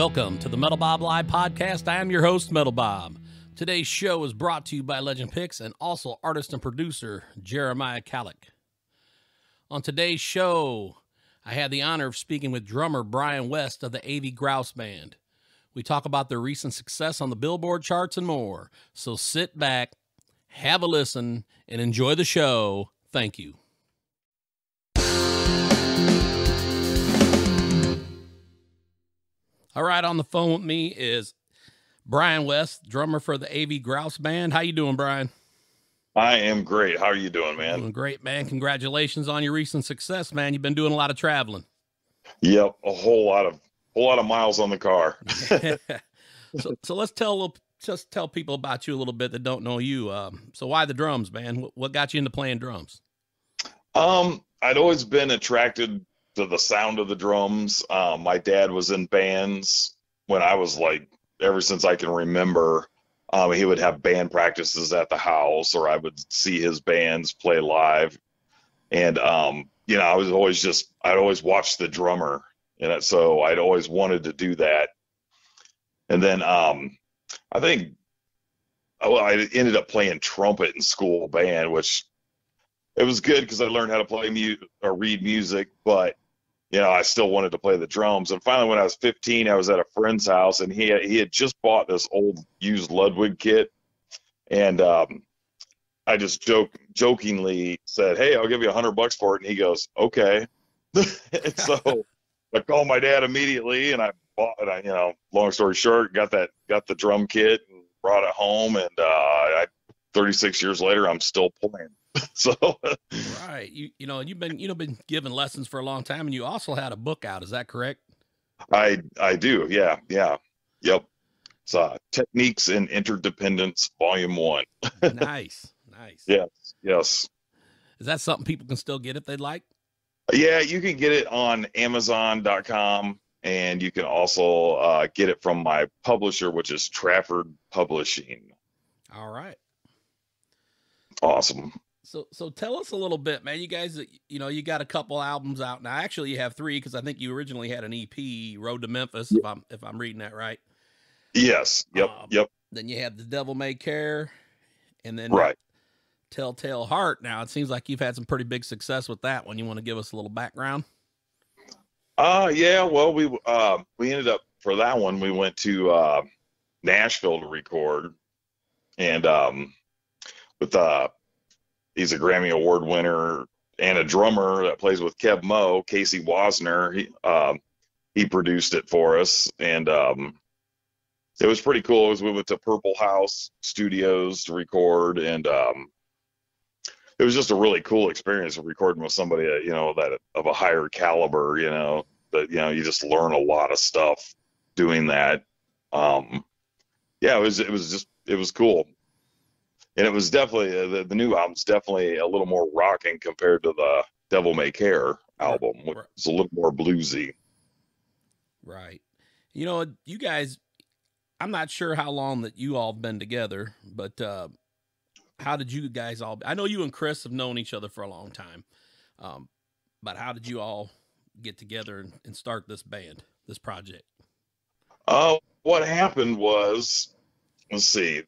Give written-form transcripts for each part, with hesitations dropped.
Welcome to the Metal Bob Live podcast. I am your host, Metal Bob. Today's show is brought to you by Legend Picks and also artist and producer Jeremiah Kalleck. On today's show, I had the honor of speaking with drummer Bryan West of the Avey Grouws Band. We talk about their recent success on the Billboard charts and more. So sit back, have a listen, and enjoy the show. Thank you. All right, on the phone with me is Bryan West, drummer for the Avey Grouws Band. How you doing, Bryan? I am great. How are you doing, man? Doing great, man. Congratulations on your recent success, man. You've been doing a lot of traveling. Yep, a whole lot of miles on the car. So let's tell people about you a little bit that don't know you. So why the drums, man? What got you into playing drums? I'd always been attracted to the sound of the drums. My dad was in bands when I was ever since I can remember. He would have band practices at the house, or I would see his bands play live. And, I'd always watch the drummer. And so I'd always wanted to do that. And then I ended up playing trumpet in school band, which it was good because I learned how to play or read music, but I still wanted to play the drums. And finally, when I was 15, I was at a friend's house, and he had just bought this old used Ludwig kit. And I just jokingly said, "Hey, I'll give you $100 for it." And he goes, "Okay." And so I called my dad immediately, and I bought it. Long story short, got the drum kit and brought it home. And 36 years later, I'm still playing. So right, you've been giving lessons for a long time, and you also had a book out. Is that correct? I do, yeah, yep. It's Techniques in Interdependence, Volume 1. Nice. Yes. Is that something people can still get if they'd like? Yeah, you can get it on Amazon.com, and you can also get it from my publisher, which is Trafford Publishing. All right. Awesome. So tell us a little bit, man. You guys, you got a couple albums out now. Actually, you have 3 because I think you originally had an EP, Road to Memphis, if I'm reading that right. Yes. Yep. Then you had The Devil May Care, and then right. Telltale Heart. Now it seems like you've had some pretty big success with that one. You want to give us a little background? Yeah. Well, we ended up for that one. We went to Nashville to record, and with he's a Grammy Award winner and a drummer that plays with Kev Mo, Casey Wasner. He produced it for us, and it was pretty cool. We went to Purple House Studios to record, and it was just a really cool experience of recording with somebody that of a higher caliber. That you just learn a lot of stuff doing that. It was cool. And it was definitely, the new album's definitely a little more rocking compared to the Devil May Care album, which is a little more bluesy. Right. You guys, I'm not sure how long that you all have been together, but how did you guys I know you and Chris have known each other for a long time, but how did you all get together and start this band, this project? What happened was, let's see,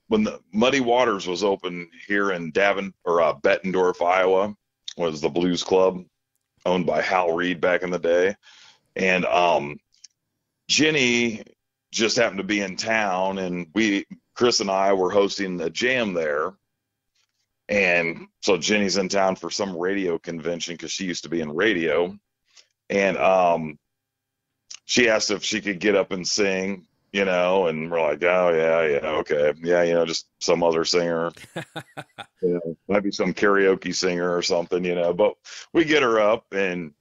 when the Muddy Waters was open here in Bettendorf, Iowa, was the blues club owned by Hal Reed back in the day. And Jenny just happened to be in town, and Chris and I were hosting a jam there. And so Jenny's in town for some radio convention because she used to be in radio. And she asked if she could get up and sing. And we're like, oh, yeah, okay. Yeah, just some other singer. Might be some karaoke singer or something, But we get her up, and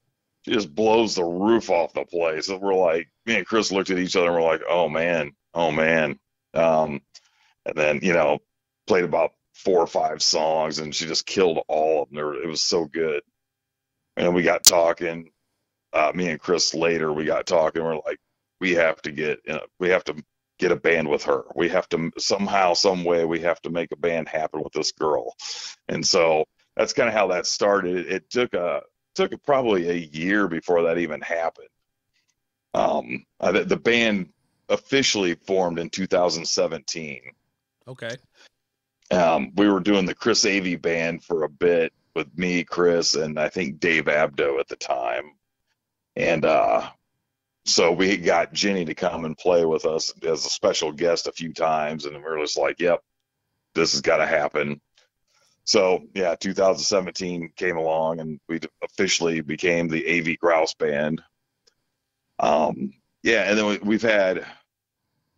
she just blows the roof off the place. And we're like, me and Chris looked at each other, and we're like, oh, man. And then, played about 4 or 5 songs, and she just killed all of them. It was so good. And we got talking. Me and Chris later, we got talking. We're like, we have to get a band with her. We have to somehow, some way, we have to make a band happen with this girl. And so that's kind of how that started. It took probably a year before that even happened. The band officially formed in 2017. Okay. We were doing the Chris Avey Band for a bit with me, Chris, and I think Dave Abdo at the time. And so we got Jenny to come and play with us as a special guest a few times, and we were just like, "Yep, this has got to happen." So yeah, 2017 came along, and we officially became the Avey Grouws Band. Yeah, and then we've had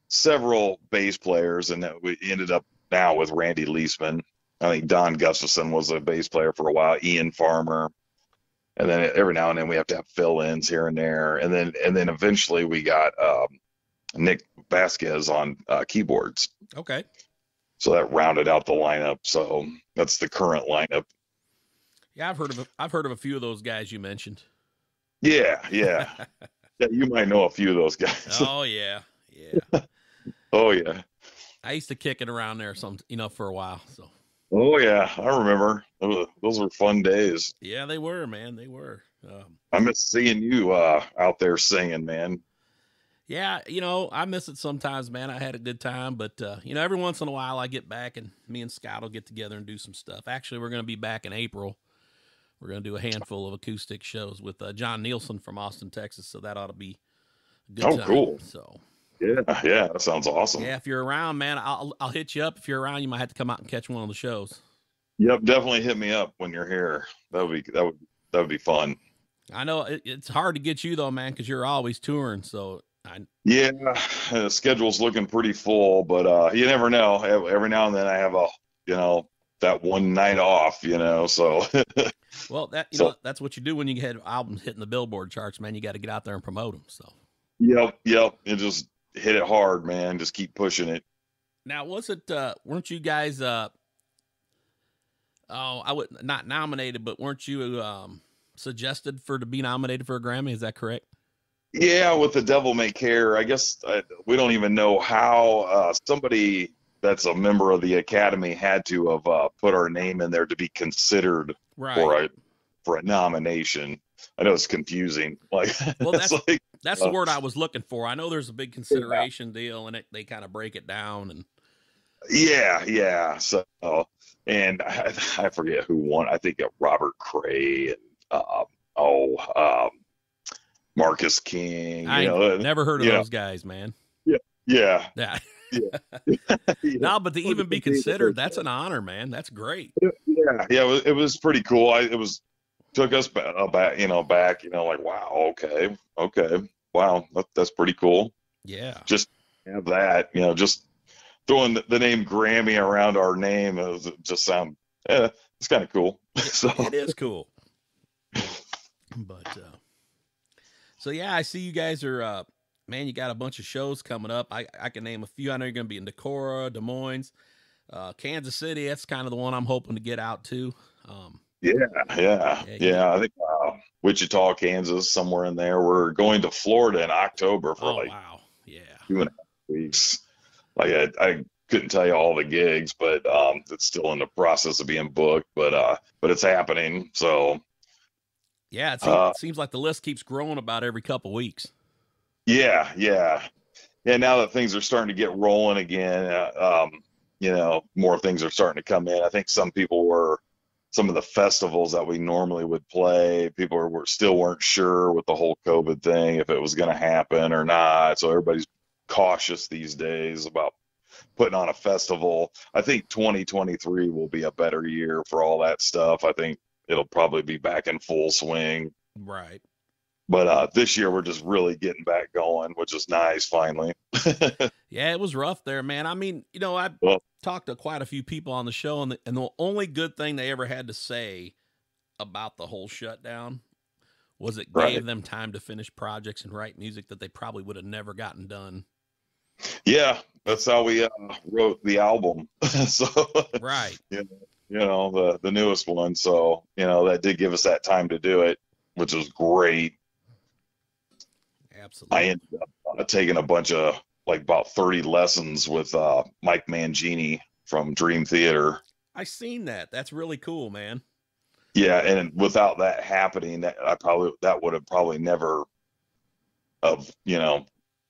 several bass players, and then we ended up now with Randy Leesman. I think Don Gustafson was a bass player for a while, Ian Farmer, and then every now and then we have to have fill-ins here and there, and then eventually we got Nick Vasquez on keyboards. Okay. So that rounded out the lineup. So that's the current lineup. Yeah, I've heard of a few of those guys you mentioned. Yeah. Yeah, you might know a few of those guys. Oh yeah. Yeah. Oh yeah. I used to kick it around there for a while. So. Oh yeah, I remember. Those were fun days. Yeah, they were, man. They were. I miss seeing you out there singing, man. Yeah, I miss it sometimes, man. I had a good time, but every once in a while I get back and me and Scott will get together and do some stuff. Actually, we're going to be back in April. We're going to do a handful of acoustic shows with John Nielsen from Austin, Texas. So that ought to be a good time. Oh, cool. So. Yeah, that sounds awesome. Yeah, if you're around, man, I'll hit you up. If you're around, you might have to come out and catch one of the shows. Yep, definitely hit me up when you're here. That would be fun. I know it's hard to get you though, man, because you're always touring. So yeah, the schedule's looking pretty full, but you never know. Every now and then I have that one night off. So. Well, that's what you do when you get albums hitting the Billboard charts, man. You got to get out there and promote them. So. Yep. And just hit it hard, man. Just keep pushing it. Now, weren't you guys, not nominated, but weren't you suggested to be nominated for a Grammy? Is that correct? Yeah, with The Devil May Care. I guess we don't even know how somebody that's a member of the Academy had to have put our name in there to be considered for a nomination. I know it's confusing. Well, that's the word I was looking for. I know there's a big consideration deal, and they kind of break it down. And yeah. So, and I forget who won. I think Robert Cray and Marcus King. I never heard of those guys, man. Yeah. No, but to even be considered, that's an honor, man. That's great. Yeah. It was pretty cool. Took us back, like, wow, okay, wow, that's pretty cool. Yeah. Just have that, just throwing the name Grammy around our name just sound, it's kind of cool. So it is cool. But so yeah, I see you guys are man, you got a bunch of shows coming up. I can name a few. I know you're going to be in Decorah, Des Moines, Kansas City. That's kind of the one I'm hoping to get out to. Yeah. I think Wichita, Kansas, somewhere in there. We're going to Florida in October for wow. Yeah. 2.5 weeks. I couldn't tell you all the gigs, but it's still in the process of being booked. But it's happening. So yeah, it seems like the list keeps growing about every couple weeks. Yeah. Now that things are starting to get rolling again, more things are starting to come in. I think some of the festivals that we normally would play, people weren't sure with the whole COVID thing, if it was going to happen or not. So everybody's cautious these days about putting on a festival. I think 2023 will be a better year for all that stuff. I think it'll probably be back in full swing. Right. But this year we're just really getting back going, which is nice finally. Yeah, it was rough there, man. I mean, I've talked to quite a few people on the show, and the only good thing they ever had to say about the whole shutdown was it gave them time to finish projects and write music that they probably would have never gotten done. Yeah, that's how we wrote the album. So right. The newest one. So, that did give us that time to do it, which was great. Absolutely. I ended up taking a bunch of about 30 lessons with Mike Mangini from Dream Theater. I seen that. That's really cool, man. Yeah, and without that happening, that would have probably never of,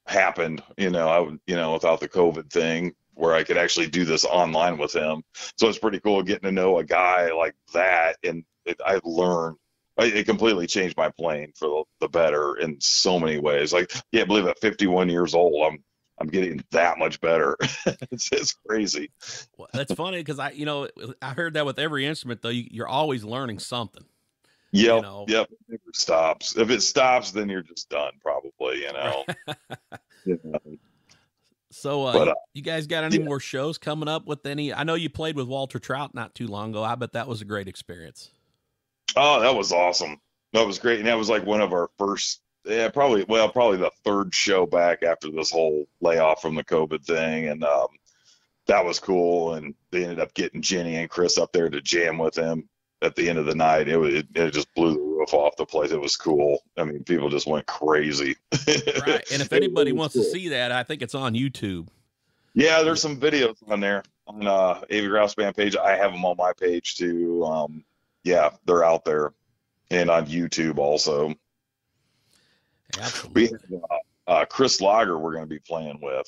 happened, without the COVID thing, where I could actually do this online with him. So it's pretty cool getting to know a guy like that. And I learned, it completely changed my playing for the better in so many ways. Like, yeah, I believe at 51 years old, I'm getting that much better. It's crazy. Well, that's funny because I heard that with every instrument though, you're always learning something. Yep. It never stops. If it stops, then you're just done, probably. Yeah. So, But you guys got any more shows coming up with any? I know you played with Walter Trout not too long ago. I bet that was a great experience. Oh, that was awesome. That was great, and that was like one of our first. Yeah, probably the third show back after this whole layoff from the COVID thing, and that was cool. And they ended up getting Jenny and Chris up there to jam with him at the end of the night. It just blew the roof off the place. It was cool. I mean, people just went crazy. Right. And if anybody wants to see that, I think it's on YouTube. Yeah, there's some videos on there on Avey Grouws Band page. I have them on my page too. Yeah, they're out there and on YouTube also. Absolutely. We have Chris Lager we're going to be playing with.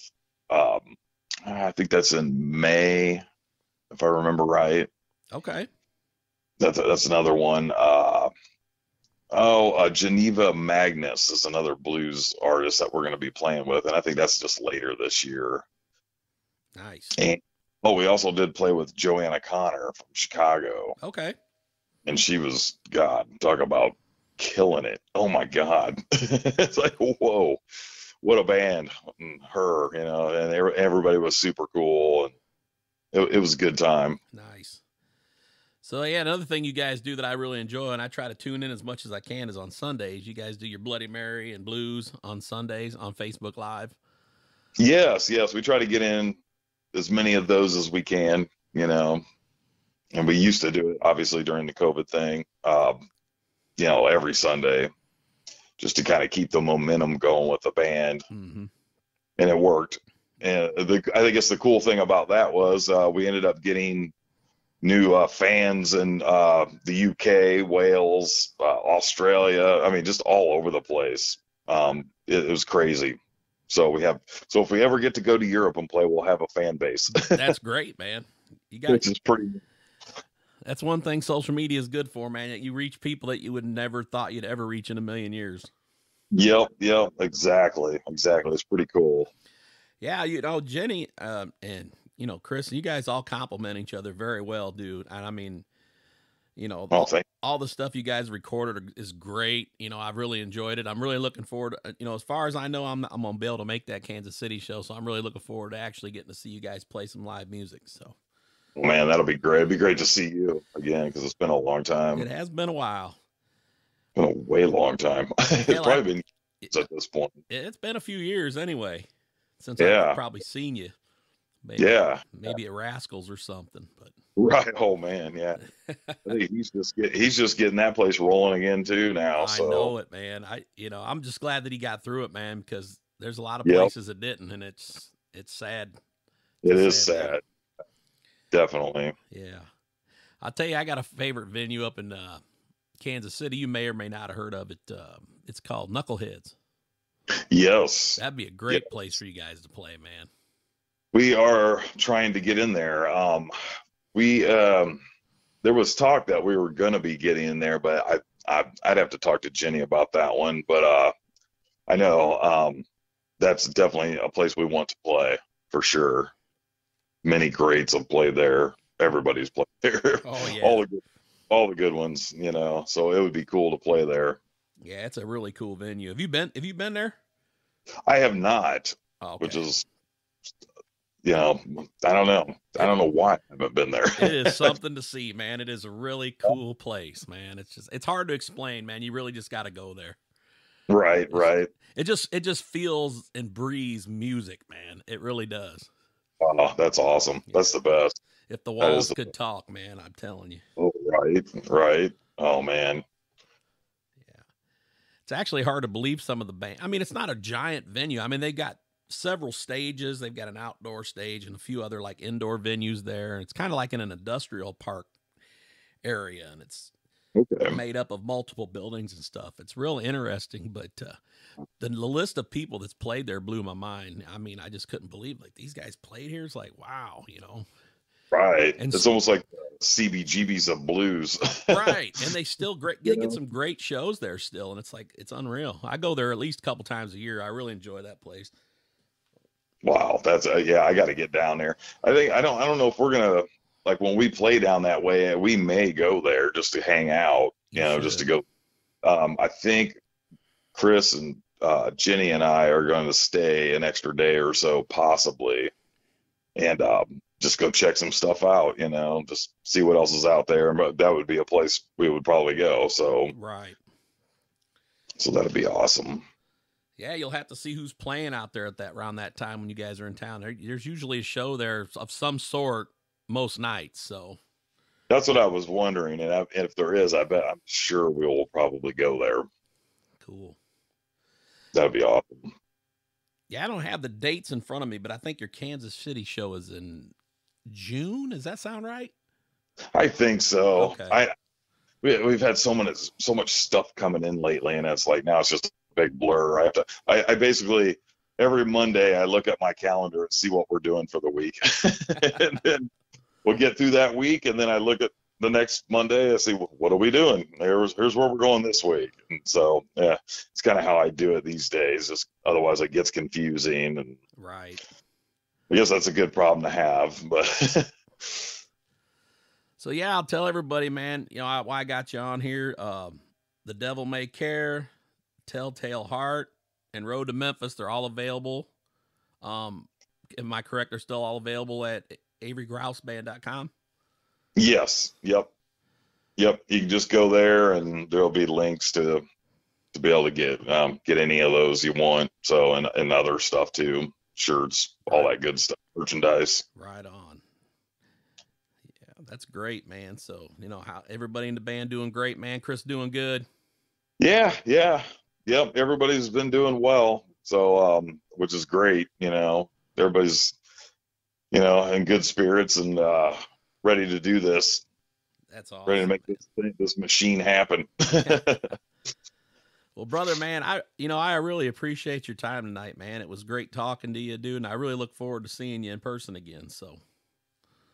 I think that's in May, if I remember right. Okay. That's another one. Geneva Magnus is another blues artist that we're going to be playing with, and I think that's just later this year. Nice. And we also did play with Joanna Connor from Chicago. Okay. And she was, God, talk about killing it. Oh my God. It's like, whoa, what a band. And her, and everybody was super cool, and it was a good time. Nice. So, yeah, another thing you guys do that I really enjoy, and I try to tune in as much as I can, is on Sundays. You guys do your Bloody Mary and blues on Sundays on Facebook Live. Yes. We try to get in as many of those as we can, and we used to do it, obviously, during the COVID thing, every Sunday, just to kind of keep the momentum going with the band. Mm-hmm. And it worked. And I guess the cool thing about that was we ended up getting new fans in the UK, Wales, Australia. I mean, just all over the place. It was crazy. So if we ever get to go to Europe and play, we'll have a fan base. That's great, man. Which is pretty. That's one thing social media is good for, man. You reach people that you would never thought you'd ever reach in a million years. Yep, exactly. It's pretty cool. Yeah, Jenny and Chris, you guys all compliment each other very well, dude. And I mean, all the stuff you guys recorded is great. I've really enjoyed it. I'm really looking forward to, as far as I know, I'm going to be able to make that Kansas City show. So I'm really looking forward to actually getting to see you guys play some live music. So, man, that'll be great. It'd be great to see you again, because it's been a long time. It has been a while. It's been a way long time. It's probably been at this point. It's been a few years anyway, since I've probably seen you. Maybe at Rascals or something, but right. Oh man, yeah. I think he's just getting that place rolling again too now. I know it, man. I'm just glad that he got through it, man, because there's a lot of places that didn't, and it's sad. It is sad. Definitely. Yeah. I'll tell you, I got a favorite venue up in Kansas City. You may or may not have heard of it. It's called Knuckleheads. Yes. That'd be a great place for you guys to play, man. We are trying to get in there. There was talk that we were going to be getting in there, but I'd have to talk to Jenny about that one. But I know that's definitely a place we want to play for sure. Many greats have played there. Everybody's played there. Oh yeah, all the good ones, So it would be cool to play there. Yeah, it's a really cool venue. Have you been there? I have not. Okay. Which is. I don't know. I don't know why I haven't been there. It is something to see, man. It is a really cool place, man. It's hard to explain, man. You really just got to go there. Right. It just feels and breathes music, man. It really does. Oh, that's awesome. Yeah. That's the best. If the walls could talk, man, I'm telling you. Oh, right. Oh, man. Yeah. It's actually hard to believe some of the band. I mean, it's not a giant venue. I mean, they got several stages. They've got an outdoor stage and a few other like indoor venues there. And it's kind of like in an industrial park area. And it's Okay. made up of multiple buildings and stuff. It's real interesting, but the list of people that's played there blew my mind. I mean, I just couldn't believe like these guys played here. It's like, wow, you know. Right. And it's almost like CBGB's of blues. Right. And they still get some great shows there still. And it's like, it's unreal. I go there at least a couple times a year. I really enjoy that place. Wow. That's yeah, I got to get down there. I don't know if we're going to, like when we play down that way, we may go there just to hang out, just to go. I think Chris and Jenny and I are going to stay an extra day or so, possibly. And just go check some stuff out, just see what else is out there. But that would be a place we would probably go. So, right. So that'd be awesome. Yeah, you'll have to see who's playing out there around that time when you guys are in town. There's usually a show there of some sort most nights. So that's what I was wondering. And if there is, I'm sure we'll probably go there. Cool. That'd be awesome. Yeah, I don't have the dates in front of me, but I think your Kansas City show is in June. Does that sound right? I think so. Okay. We've had so much stuff coming in lately, and it's like now it's just a big blur. I basically every Monday I look at my calendar and see what we're doing for the week, and then we'll get through that week, and then I look at the next Monday. I see what are we doing. Here's where we're going this week, and so yeah, it's kind of how I do it these days. Just otherwise it gets confusing, and right. I guess that's a good problem to have, but. So yeah, I'll tell everybody, man, why I got you on here. The Devil May Care, Telltale Heart, and Road to Memphis, they're all available. Am I correct? They're still all available at AveyGrousBand.com? Yes. Yep. You can just go there and there'll be links to be able to get any of those you want. So, and other stuff too, shirts, all that good stuff, merchandise. Right on. That's great, man. So, how everybody in the band doing great, man. Chris doing good. Yeah. Yep. Everybody's been doing well. So, which is great. Everybody's, in good spirits and, ready to do this. That's awesome. Ready to make this machine happen. Well, brother, man, I really appreciate your time tonight, man. It was great talking to you, dude. And I really look forward to seeing you in person again. So.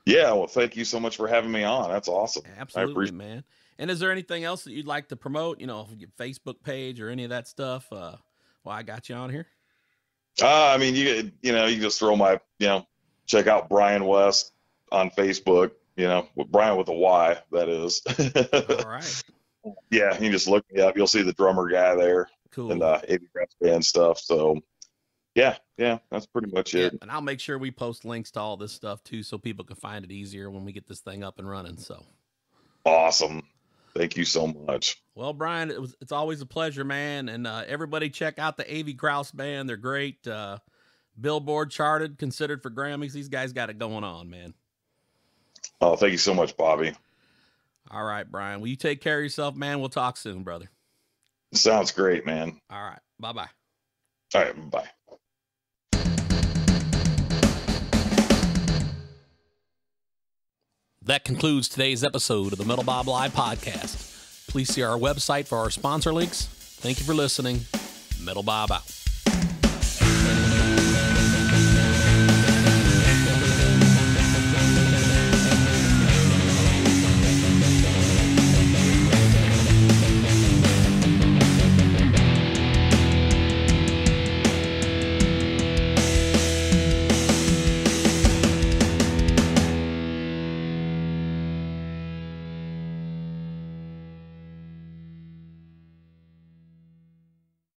Yeah, well, thank you so much for having me on. That's awesome. Absolutely, man. And is there anything else that you'd like to promote? Your Facebook page or any of that stuff? I got you on here. I mean, you just throw my, check out Bryan West on Facebook. With Bryan with a Y, that is. All right. Yeah, you just look me up. You'll see the drummer guy there. Cool. And Avey Grouws Band stuff. So. Yeah, that's pretty much it. And I'll make sure we post links to all this stuff too, so people can find it easier when we get this thing up and running. So awesome. Thank you so much. Well, Bryan, it's always a pleasure, man. And everybody check out the Avey Grouws Band. They're great. Billboard charted, considered for Grammys. These guys got it going on, man. Oh, thank you so much, Bobby. All right, Bryan. Well, you take care of yourself, man. We'll talk soon, brother. Sounds great, man. All right. Bye-bye. All right. Bye. That concludes today's episode of the Metal Bob Live podcast. Please see our website for our sponsor links. Thank you for listening. Metal Bob out.